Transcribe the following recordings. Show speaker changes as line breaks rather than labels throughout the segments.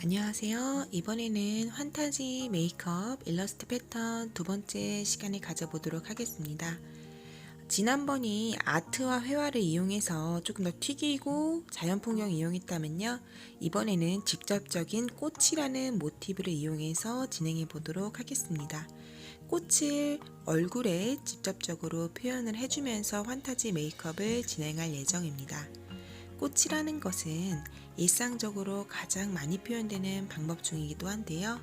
안녕하세요. 이번에는 환타지 메이크업 일러스트 패턴 두 번째 시간을 가져보도록 하겠습니다. 지난번이 아트와 회화를 이용해서 조금 더 튀기고 자연풍경 이용했다면요. 이번에는 직접적인 꽃이라는 모티브를 이용해서 진행해 보도록 하겠습니다. 꽃을 얼굴에 직접적으로 표현을 해주면서 환타지 메이크업을 진행할 예정입니다. 꽃이라는 것은 일상적으로 가장 많이 표현되는 방법 중이기도 한데요.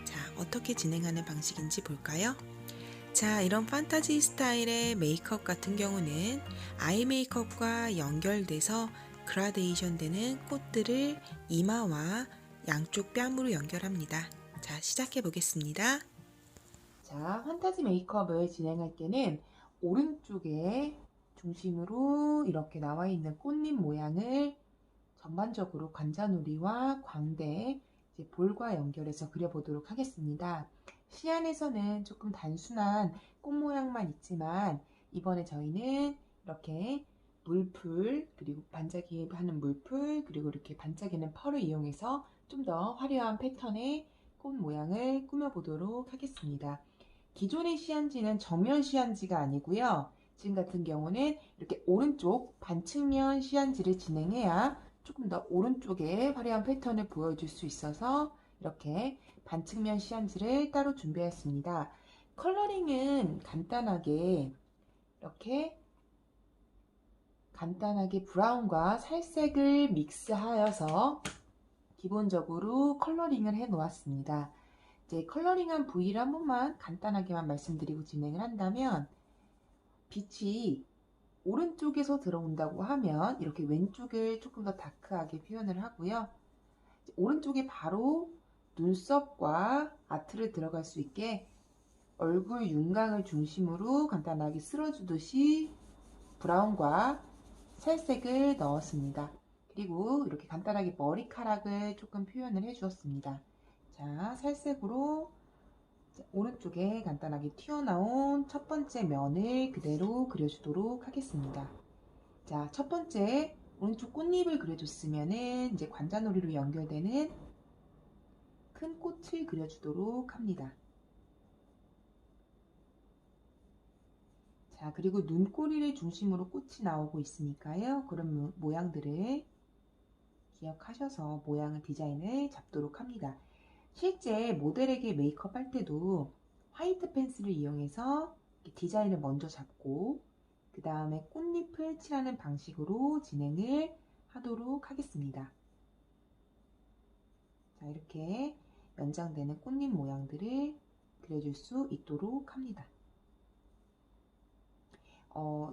자, 어떻게 진행하는 방식인지 볼까요? 자, 이런 판타지 스타일의 메이크업 같은 경우는 아이 메이크업과 연결돼서 그라데이션 되는 꽃들을 이마와 양쪽 뺨으로 연결합니다. 자, 시작해 보겠습니다.
자, 판타지 메이크업을 진행할 때는 오른쪽에 중심으로 이렇게 나와 있는 꽃잎 모양을 전반적으로 관자놀이와 광대, 이제 볼과 연결해서 그려보도록 하겠습니다. 시안에서는 조금 단순한 꽃 모양만 있지만 이번에 저희는 이렇게 물풀, 그리고 반짝이하는 물풀, 그리고 이렇게 반짝이는 펄을 이용해서 좀 더 화려한 패턴의 꽃 모양을 꾸며보도록 하겠습니다. 기존의 시안지는 정면 시안지가 아니고요. 지금 같은 경우는 이렇게 오른쪽 반측면 시안지를 진행해야 조금 더 오른쪽에 화려한 패턴을 보여줄 수 있어서 이렇게 반측면 시안지를 따로 준비했습니다. 컬러링은 간단하게 브라운과 살색을 믹스하여서 기본적으로 컬러링을 해 놓았습니다. 이제 컬러링한 부위를 한 번만 간단하게만 말씀드리고 진행을 한다면, 빛이 오른쪽에서 들어온다고 하면 이렇게 왼쪽을 조금 더 다크하게 표현을 하고요. 오른쪽에 바로 눈썹과 아트를 들어갈 수 있게 얼굴 윤곽을 중심으로 간단하게 쓸어주듯이 브라운과 살색을 넣었습니다. 그리고 이렇게 간단하게 머리카락을 조금 표현을 해 주었습니다. 자, 살색으로 오른쪽에 간단하게 튀어나온 첫 번째 면을 그대로 그려주도록 하겠습니다. 자, 첫 번째 오른쪽 꽃잎을 그려줬으면은 이제 관자놀이로 연결되는 큰 꽃을 그려주도록 합니다. 자, 그리고 눈꼬리를 중심으로 꽃이 나오고 있으니까요. 그런 모양들을 기억하셔서 모양을 디자인을 잡도록 합니다. 실제 모델에게 메이크업 할 때도 화이트 펜슬을 이용해서 디자인을 먼저 잡고 그 다음에 꽃잎을 칠하는 방식으로 진행을 하도록 하겠습니다. 자, 이렇게 연장되는 꽃잎 모양들을 그려줄 수 있도록 합니다.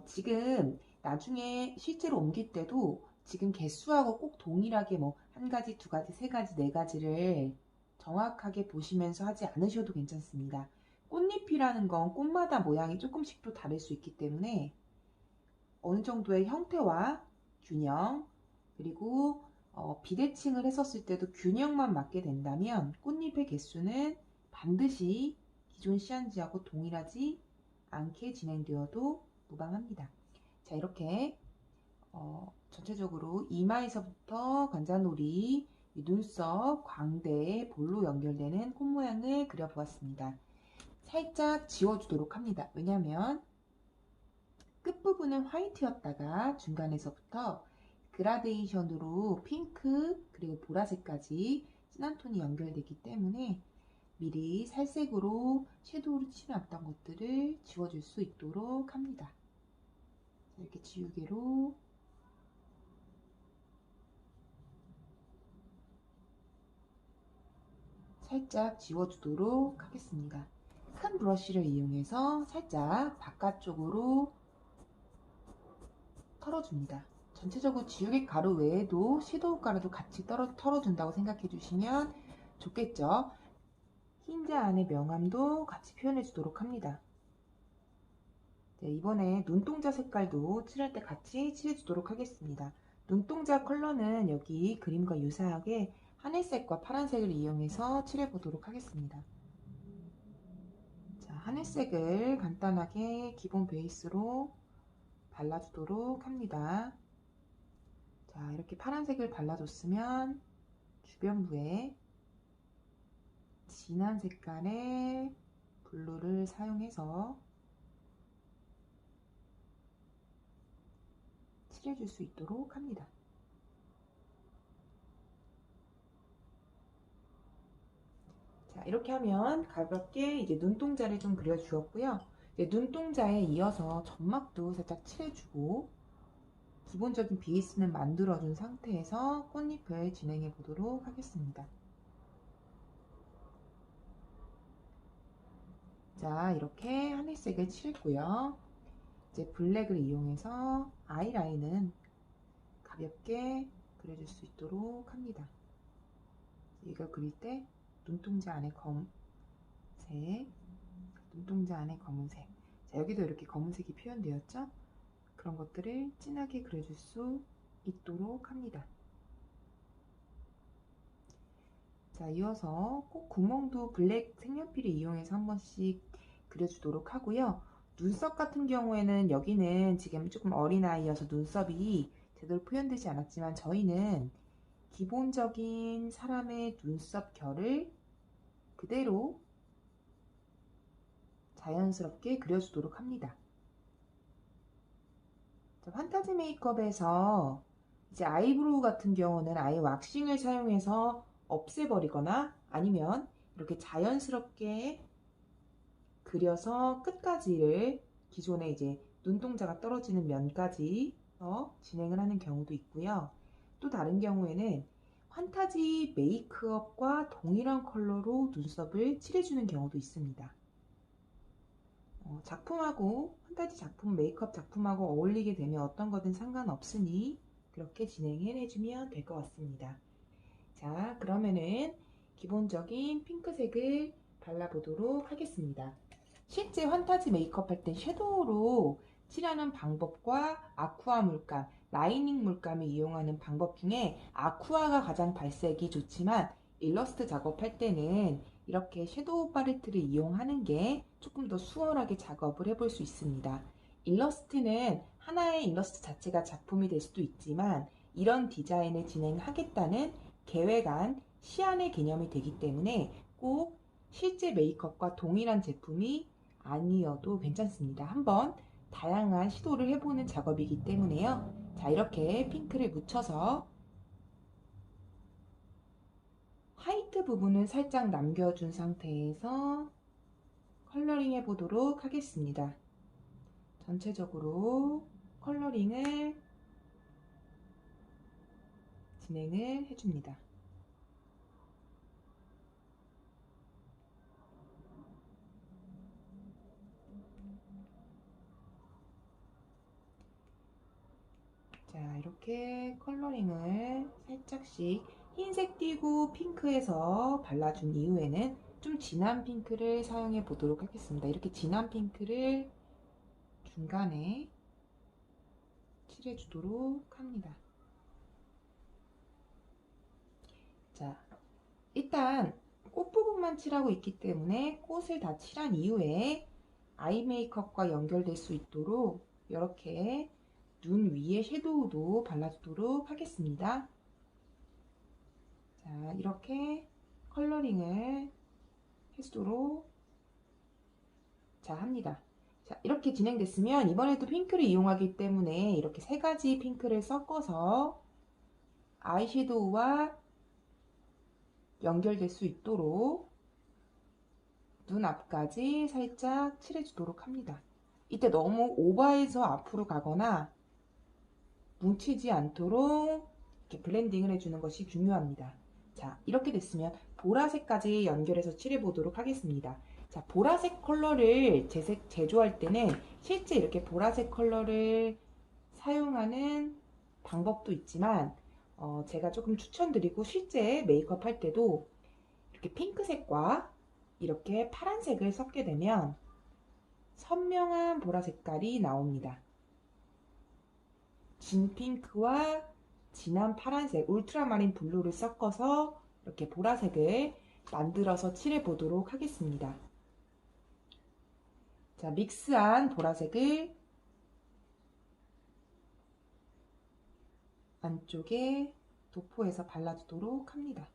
지금 나중에 실제로 옮길 때도 지금 개수하고 꼭 동일하게 뭐 한 가지, 두 가지, 세 가지, 네 가지를 정확하게 보시면서 하지 않으셔도 괜찮습니다. 꽃잎이라는 건 꽃마다 모양이 조금씩 또 다를 수 있기 때문에 어느 정도의 형태와 균형, 그리고 비대칭을 했었을 때도 균형만 맞게 된다면 꽃잎의 개수는 반드시 기존 시안지하고 동일하지 않게 진행되어도 무방합니다. 자, 이렇게 전체적으로 이마에서부터 관자놀이, 눈썹, 광대, 볼로 연결되는 콧 모양을 그려보았습니다. 살짝 지워주도록 합니다. 왜냐하면 끝부분은 화이트였다가 중간에서부터 그라데이션으로 핑크 그리고 보라색까지 진한 톤이 연결되기 때문에 미리 살색으로 섀도우를 칠해놨던 것들을 지워줄 수 있도록 합니다. 이렇게 지우개로 살짝 지워주도록 하겠습니다. 큰 브러쉬를 이용해서 살짝 바깥쪽으로 털어줍니다. 전체적으로 지우개 가루 외에도 섀도우 가루도 같이 털어준다고 생각해 주시면 좋겠죠. 흰자 안에 명암도 같이 표현해 주도록 합니다. 네, 이번에 눈동자 색깔도 칠할 때 같이 칠해 주도록 하겠습니다. 눈동자 컬러는 여기 그림과 유사하게 하늘색과 파란색을 이용해서 칠해 보도록 하겠습니다. 자, 하늘색을 간단하게 기본 베이스로 발라주도록 합니다. 자, 이렇게 파란색을 발라줬으면 주변부에 진한 색깔의 블루를 사용해서 칠해줄 수 있도록 합니다. 자, 이렇게 하면 가볍게 이제 눈동자를 좀 그려주었고요. 이제 눈동자에 이어서 점막도 살짝 칠해주고 기본적인 베이스는 만들어준 상태에서 꽃잎을 진행해 보도록 하겠습니다. 자, 이렇게 하늘색을 칠했고요. 이제 블랙을 이용해서 아이라인은 가볍게 그려줄 수 있도록 합니다. 이걸 그릴 때 눈동자 안에 검은색, 눈동자 안에 검은색. 자, 여기도 이렇게 검은색이 표현되었죠? 그런 것들을 진하게 그려줄 수 있도록 합니다. 자, 이어서 꼭 구멍도 블랙 색연필을 이용해서 한 번씩 그려주도록 하고요. 눈썹 같은 경우에는 여기는 지금 조금 어린아이여서 눈썹이 제대로 표현되지 않았지만 저희는 기본적인 사람의 눈썹 결을 그대로 자연스럽게 그려주도록 합니다. 자, 판타지 메이크업에서 이제 아이브로우 같은 경우는 아예 왁싱을 사용해서 없애버리거나 아니면 이렇게 자연스럽게 그려서 끝까지를 기존에 이제 눈동자가 떨어지는 면까지 진행을 하는 경우도 있고요. 또 다른 경우에는 판타지 메이크업과 동일한 컬러로 눈썹을 칠해주는 경우도 있습니다. 작품하고 판타지 작품, 메이크업 작품하고 어울리게 되면 어떤 거든 상관없으니 그렇게 진행을 해주면 될 것 같습니다. 자, 그러면은 기본적인 핑크색을 발라보도록 하겠습니다. 실제 판타지 메이크업 할 때 섀도우로 칠하는 방법과 아쿠아 물감, 라이닝 물감을 이용하는 방법 중에 아쿠아가 가장 발색이 좋지만 일러스트 작업할 때는 이렇게 섀도우 팔레트를 이용하는 게 조금 더 수월하게 작업을 해볼 수 있습니다. 일러스트는 하나의 일러스트 자체가 작품이 될 수도 있지만 이런 디자인을 진행하겠다는 계획안, 시안의 개념이 되기 때문에 꼭 실제 메이크업과 동일한 제품이 아니어도 괜찮습니다. 한번 다양한 시도를 해보는 작업이기 때문에요. 자, 이렇게 핑크를 묻혀서 화이트 부분을 살짝 남겨준 상태에서 컬러링 해보도록 하겠습니다. 전체적으로 컬러링을 진행을 해줍니다. 자, 이렇게 컬러링을 살짝씩 흰색 띄고 핑크에서 발라준 이후에는 좀 진한 핑크를 사용해 보도록 하겠습니다. 이렇게 진한 핑크를 중간에 칠해 주도록 합니다. 자, 일단 꽃 부분만 칠하고 있기 때문에 꽃을 다 칠한 이후에 아이 메이크업과 연결될 수 있도록 이렇게 눈 위에 섀도우도 발라주도록 하겠습니다. 자, 이렇게 컬러링을 해주도록 합니다. 자, 이렇게 진행됐으면 이번에도 핑크를 이용하기 때문에 이렇게 세 가지 핑크를 섞어서 아이섀도우와 연결될 수 있도록 눈 앞까지 살짝 칠해주도록 합니다. 이때 너무 오버해서 앞으로 가거나 뭉치지 않도록 이렇게 블렌딩을 해주는 것이 중요합니다. 자, 이렇게 됐으면 보라색까지 연결해서 칠해보도록 하겠습니다. 자, 보라색 컬러를 제조할 때는 실제 이렇게 보라색 컬러를 사용하는 방법도 있지만 제가 조금 추천드리고 실제 메이크업 할 때도 이렇게 핑크색과 이렇게 파란색을 섞게 되면 선명한 보라 색깔이 나옵니다. 진 핑크와 진한 파란색, 울트라마린 블루를 섞어서 이렇게 보라색을 만들어서 칠해 보도록 하겠습니다. 자, 믹스한 보라색을 안쪽에 도포해서 발라주도록 합니다.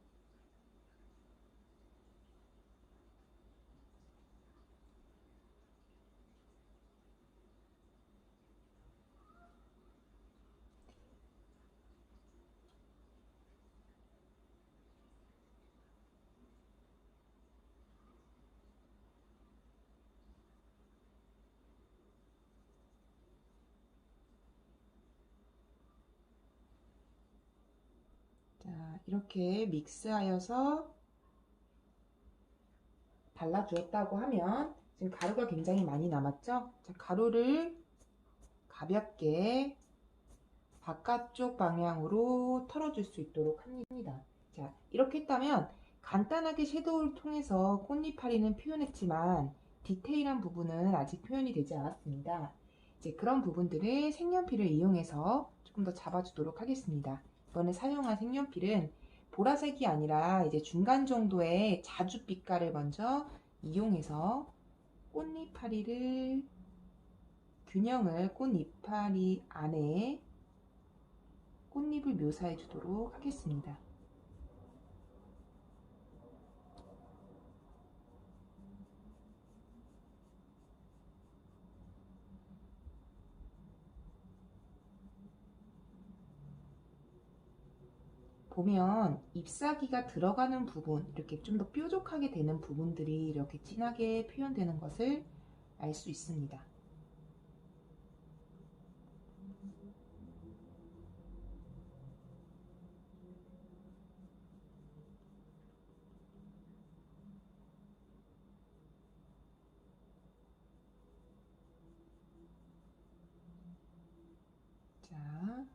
이렇게 믹스하여서 발라주었다고 하면 지금 가루가 굉장히 많이 남았죠? 자, 가루를 가볍게 바깥쪽 방향으로 털어줄 수 있도록 합니다. 자, 이렇게 했다면 간단하게 섀도우를 통해서 꽃잎파리는 표현했지만 디테일한 부분은 아직 표현이 되지 않았습니다. 이제 그런 부분들을 색연필을 이용해서 조금 더 잡아주도록 하겠습니다. 이번에 사용한 색연필은 보라색이 아니라 이제 중간 정도의 자줏빛깔을 먼저 이용해서 꽃잎파리를 균형을 꽃잎파리 안에 꽃잎을 묘사해 주도록 하겠습니다. 보면 잎사귀가 들어가는 부분, 이렇게 좀 더 뾰족하게 되는 부분들이 이렇게 진하게 표현되는 것을 알 수 있습니다. 자,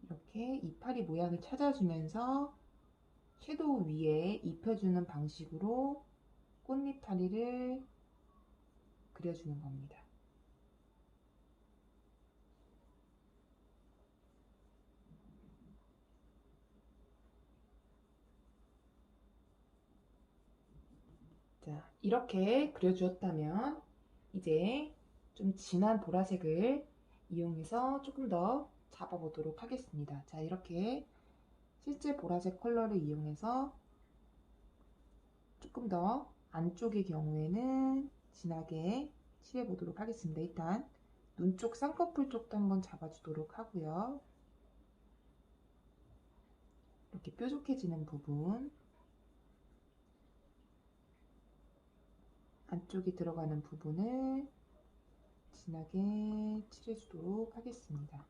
이렇게 이파리 모양을 찾아주면서 섀도우 위에 입혀주는 방식으로 꽃잎파리를 그려주는 겁니다. 자, 이렇게 그려주었다면 이제 좀 진한 보라색을 이용해서 조금 더 잡아보도록 하겠습니다. 자, 이렇게 실제 보라색 컬러를 이용해서 조금 더 안쪽의 경우에는 진하게 칠해보도록 하겠습니다. 일단 눈 쪽 쌍꺼풀 쪽도 한번 잡아주도록 하고요. 이렇게 뾰족해지는 부분, 안쪽에 들어가는 부분을 진하게 칠해주도록 하겠습니다.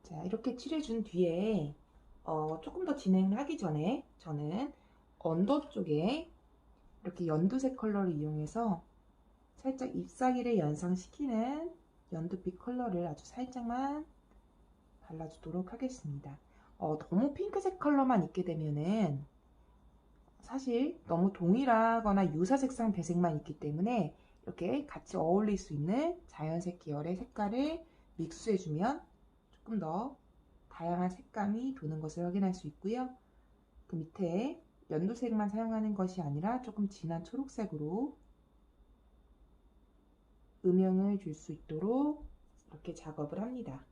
자, 이렇게 칠해준 뒤에 조금 더 진행을 하기 전에 저는 언더 쪽에 이렇게 연두색 컬러를 이용해서 살짝 잎사귀를 연상시키는 연두빛 컬러를 아주 살짝만 발라주도록 하겠습니다. 너무 핑크색 컬러만 있게 되면은 사실 너무 동일하거나 유사 색상 배색만 있기 때문에 이렇게 같이 어울릴 수 있는 자연색 계열의 색깔을 믹스해주면 조금 더 다양한 색감이 도는 것을 확인할 수 있고요. 그 밑에 연두색만 사용하는 것이 아니라 조금 진한 초록색으로 음영을 줄 수 있도록 이렇게 작업을 합니다.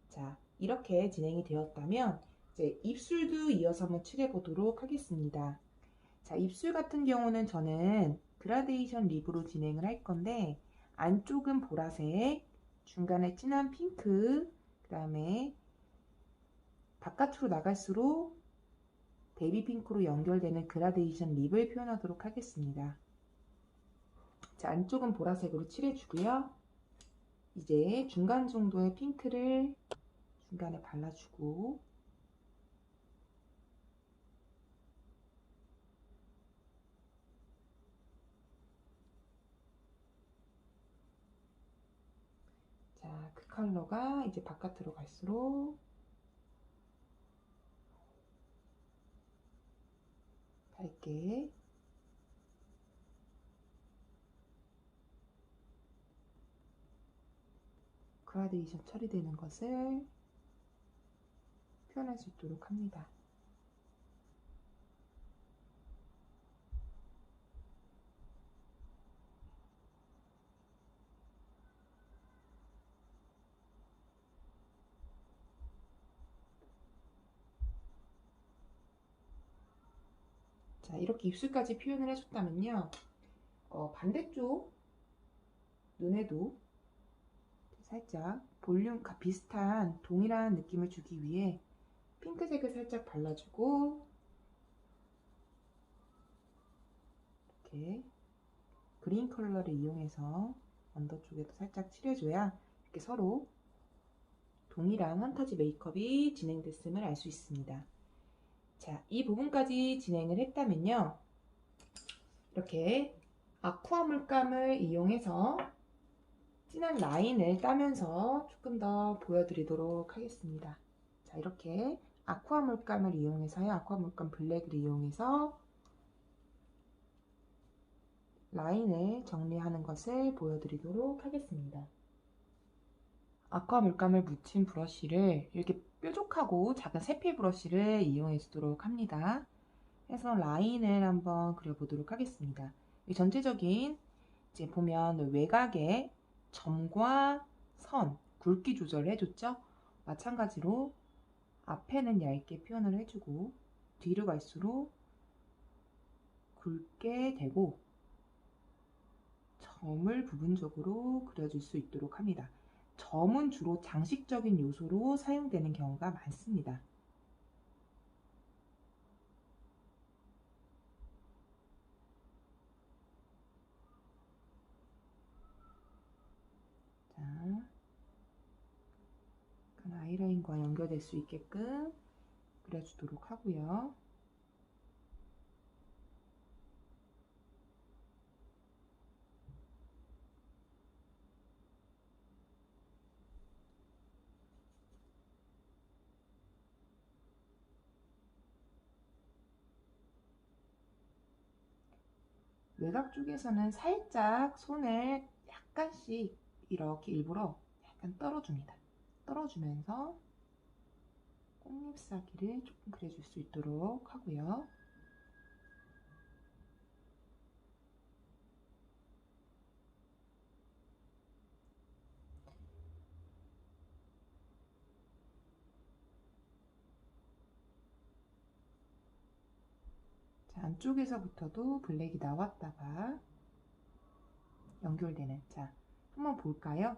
자, 이렇게 진행이 되었다면 이제 입술도 이어서 한번 칠해 보도록 하겠습니다. 자, 입술 같은 경우는 저는 그라데이션 립으로 진행을 할 건데 안쪽은 보라색, 중간에 진한 핑크, 그 다음에 바깥으로 나갈수록 베이비 핑크로 연결되는 그라데이션 립을 표현하도록 하겠습니다. 자, 안쪽은 보라색으로 칠해주고요. 이제 중간 정도의 핑크를 중간에 발라주고 자, 그 컬러가 이제 바깥으로 갈수록 밝게 그라데이션 처리되는 것을 표현할 수 있도록 합니다. 자, 이렇게 입술까지 표현을 해줬다면요. 반대쪽 눈에도 살짝 볼륨과 비슷한 동일한 느낌을 주기 위해 핑크색을 살짝 발라주고 이렇게 그린 컬러를 이용해서 언더 쪽에도 살짝 칠해줘야 이렇게 서로 동일한 환타지 메이크업이 진행됐음을 알 수 있습니다. 자, 이 부분까지 진행을 했다면요. 이렇게 아쿠아 물감을 이용해서 진한 라인을 따면서 조금 더 보여드리도록 하겠습니다. 자, 이렇게 아쿠아 물감을 이용해서요. 아쿠아 물감 블랙을 이용해서 라인을 정리하는 것을 보여드리도록 하겠습니다. 아쿠아 물감을 묻힌 브러쉬를 이렇게 뾰족하고 작은 세필 브러쉬를 이용해 주도록 합니다. 해서 라인을 한번 그려보도록 하겠습니다. 이 전체적인 이제 보면 외곽에 점과 선, 굵기 조절을 해줬죠. 마찬가지로 앞에는 얇게 표현을 해주고 뒤로 갈수록 굵게 되고 점을 부분적으로 그려줄 수 있도록 합니다. 점은 주로 장식적인 요소로 사용되는 경우가 많습니다. 자, 아이라인과 연결될 수 있게끔 그려주도록 하고요. 외곽 쪽에서는 살짝 손을 약간씩 이렇게 일부러 약간 떨어줍니다. 떨어주면서 꽃잎사귀를 조금 그려줄 수 있도록 하고요. 자, 안쪽에서부터도 블랙이 나왔다가 연결되는, 자, 한번 볼까요?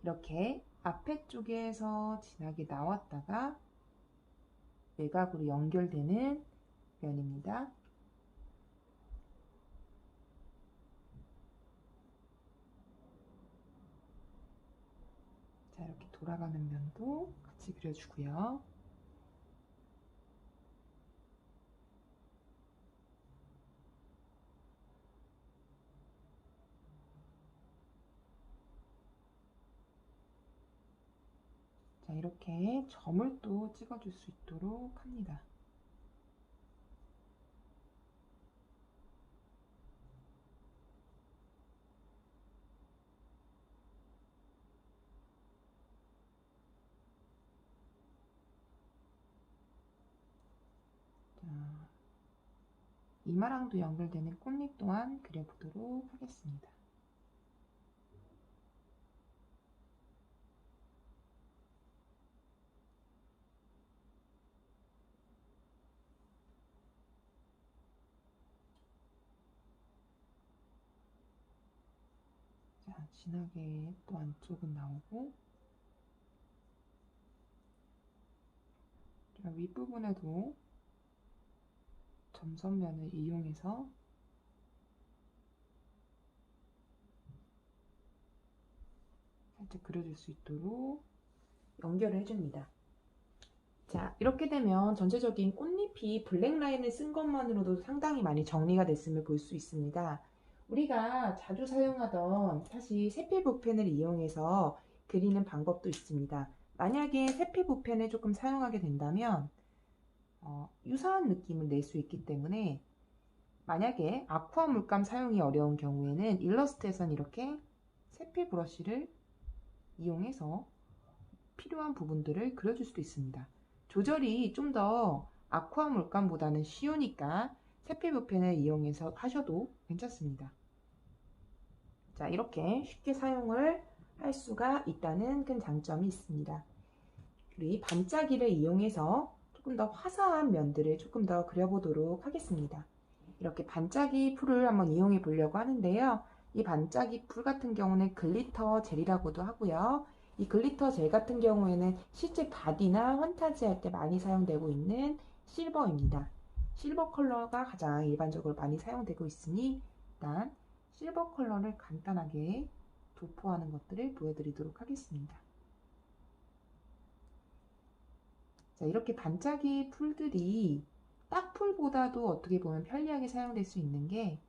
이렇게 앞에 쪽에서 진하게 나왔다가 외곽으로 연결되는 면입니다. 자, 이렇게 돌아가는 면도 같이 그려주고요. 자, 이렇게 점을 또 찍어줄 수 있도록 합니다. 자, 이마랑도 연결되는 꽃잎 또한 그려보도록 하겠습니다. 자, 진하게 또 안쪽은 나오고 윗부분에도 점선면을 이용해서 살짝 그려줄 수 있도록 연결을 해줍니다. 자, 이렇게 되면 전체적인 꽃잎이 블랙 라인을 쓴 것만으로도 상당히 많이 정리가 됐음을 볼 수 있습니다. 우리가 자주 사용하던 사실 세필 붓펜을 이용해서 그리는 방법도 있습니다. 만약에 세필 붓펜을 조금 사용하게 된다면 유사한 느낌을 낼 수 있기 때문에 만약에 아쿠아 물감 사용이 어려운 경우에는 일러스트에선 이렇게 세필 브러쉬를 이용해서 필요한 부분들을 그려줄 수도 있습니다. 조절이 좀 더 아쿠아 물감보다는 쉬우니까 세필 붓펜을 이용해서 하셔도 괜찮습니다. 자, 이렇게 쉽게 사용을 할 수가 있다는 큰 장점이 있습니다. 우리 반짝이를 이용해서 조금 더 화사한 면들을 조금 더 그려보도록 하겠습니다. 이렇게 반짝이 풀을 한번 이용해 보려고 하는데요. 이 반짝이 풀 같은 경우는 글리터 젤이라고도 하고요. 이 글리터 젤 같은 경우에는 실제 바디나 환타지 할 때 많이 사용되고 있는 실버입니다. 실버 컬러가 가장 일반적으로 많이 사용되고 있으니 일단 실버 컬러를 간단하게 도포하는 것들을 보여드리도록 하겠습니다. 자, 이렇게 반짝이 풀들이 딱풀보다도 어떻게 보면 편리하게 사용될 수 있는 게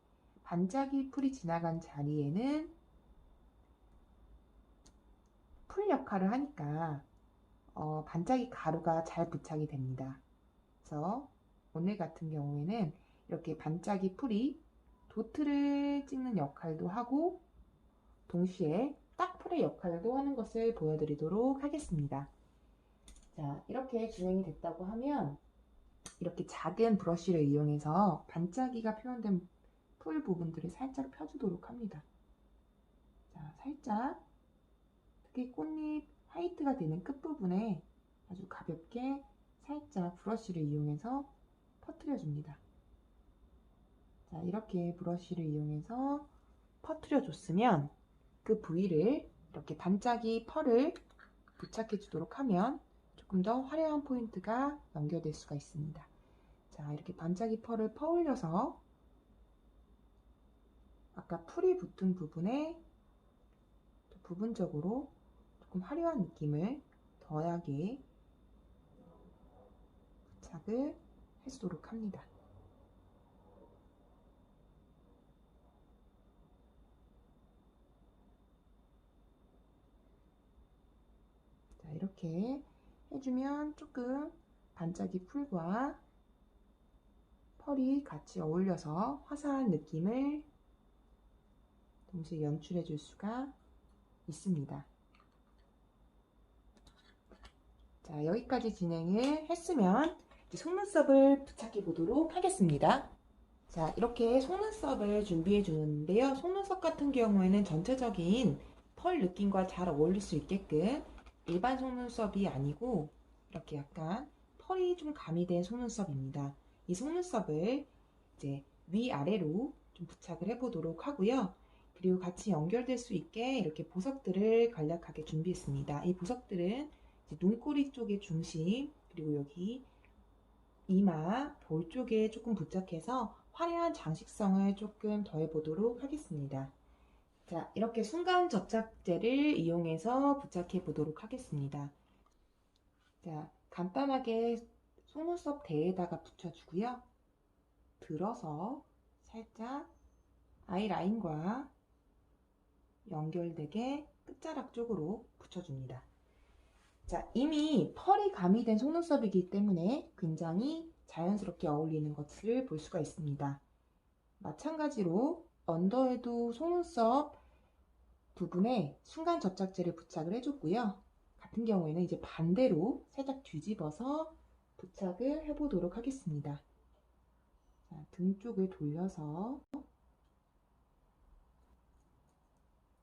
반짝이 풀이 지나간 자리에는 풀 역할을 하니까 반짝이 가루가 잘 부착이 됩니다. 그래서 오늘 같은 경우에는 이렇게 반짝이 풀이 도트를 찍는 역할도 하고 동시에 딱풀의 역할도 하는 것을 보여드리도록 하겠습니다. 자, 이렇게 진행이 됐다고 하면 이렇게 작은 브러쉬를 이용해서 반짝이가 표현된 풀 부분들을 살짝 펴주도록 합니다. 자, 살짝 특히 꽃잎 화이트가 되는 끝부분에 아주 가볍게 살짝 브러쉬를 이용해서 퍼뜨려 줍니다. 자, 이렇게 브러쉬를 이용해서 퍼뜨려 줬으면 그 부위를 이렇게 반짝이 펄을 부착해 주도록 하면 조금 더 화려한 포인트가 연결될 수가 있습니다. 자, 이렇게 반짝이 펄을 퍼올려서 아까 풀이 붙은 부분에 부분적으로 조금 화려한 느낌을 더하게 부착을 해주도록 합니다. 자, 이렇게 해주면 조금 반짝이 풀과 펄이 같이 어울려서 화사한 느낌을 동시에 연출해 줄 수가 있습니다. 자, 여기까지 진행을 했으면 이제 속눈썹을 부착해 보도록 하겠습니다. 자, 이렇게 속눈썹을 준비해 주는데요. 속눈썹 같은 경우에는 전체적인 펄 느낌과 잘 어울릴 수 있게끔 일반 속눈썹이 아니고 이렇게 약간 펄이 좀 가미된 속눈썹입니다. 이 속눈썹을 이제 위아래로 좀 부착을 해 보도록 하고요. 그리고 같이 연결될 수 있게 이렇게 보석들을 간략하게 준비했습니다. 이 보석들은 이제 눈꼬리 쪽의 중심, 그리고 여기 이마, 볼 쪽에 조금 부착해서 화려한 장식성을 조금 더해 보도록 하겠습니다. 자, 이렇게 순간 접착제를 이용해서 부착해 보도록 하겠습니다. 자, 간단하게 속눈썹 대에다가 붙여주고요. 들어서 살짝 아이라인과 연결되게 끝자락 쪽으로 붙여줍니다. 자, 이미 펄이 가미된 속눈썹이기 때문에 굉장히 자연스럽게 어울리는 것을 볼 수가 있습니다. 마찬가지로 언더에도 속눈썹 부분에 순간 접착제를 부착을 해줬고요. 같은 경우에는 이제 반대로 살짝 뒤집어서 부착을 해보도록 하겠습니다. 자, 등 쪽을 돌려서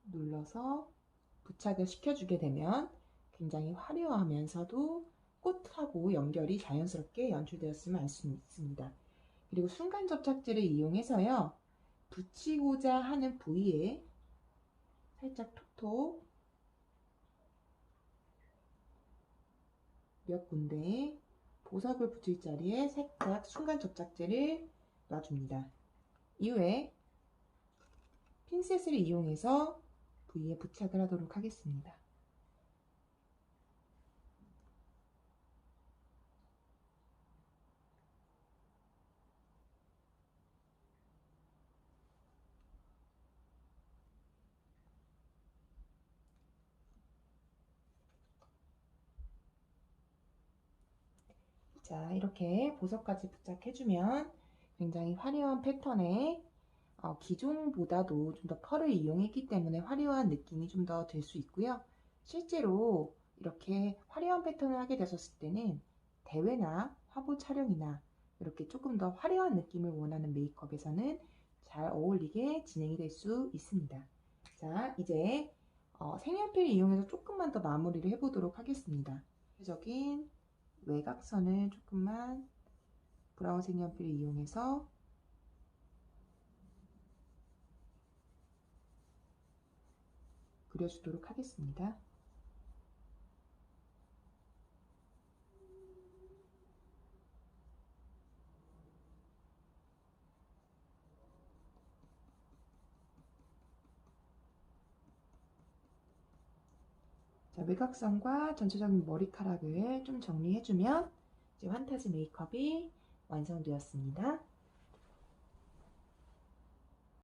눌러서 부착을 시켜주게 되면 굉장히 화려하면서도 꽃하고 연결이 자연스럽게 연출되었음을 알 수 있습니다. 그리고 순간 접착제를 이용해서요. 붙이고자 하는 부위에 살짝 톡톡 몇 군데 보석을 붙일 자리에 살짝 순간 접착제를 놔줍니다. 이후에 핀셋을 이용해서 부위에 부착을 하도록 하겠습니다. 자, 이렇게 보석까지 부착해주면 굉장히 화려한 패턴의 기존보다도 좀 더 펄을 이용했기 때문에 화려한 느낌이 좀 더 될 수 있고요. 실제로 이렇게 화려한 패턴을 하게 되셨을 때는 대회나 화보 촬영이나 이렇게 조금 더 화려한 느낌을 원하는 메이크업에서는 잘 어울리게 진행이 될 수 있습니다. 자, 이제 색연필을 이용해서 조금만 더 마무리를 해보도록 하겠습니다. 대표적인 외곽선을 조금만 브라운 색연필을 이용해서 그려주도록 하겠습니다. 자, 외곽선과 전체적인 머리카락을 좀 정리해주면 이제 환타지 메이크업이 완성되었습니다.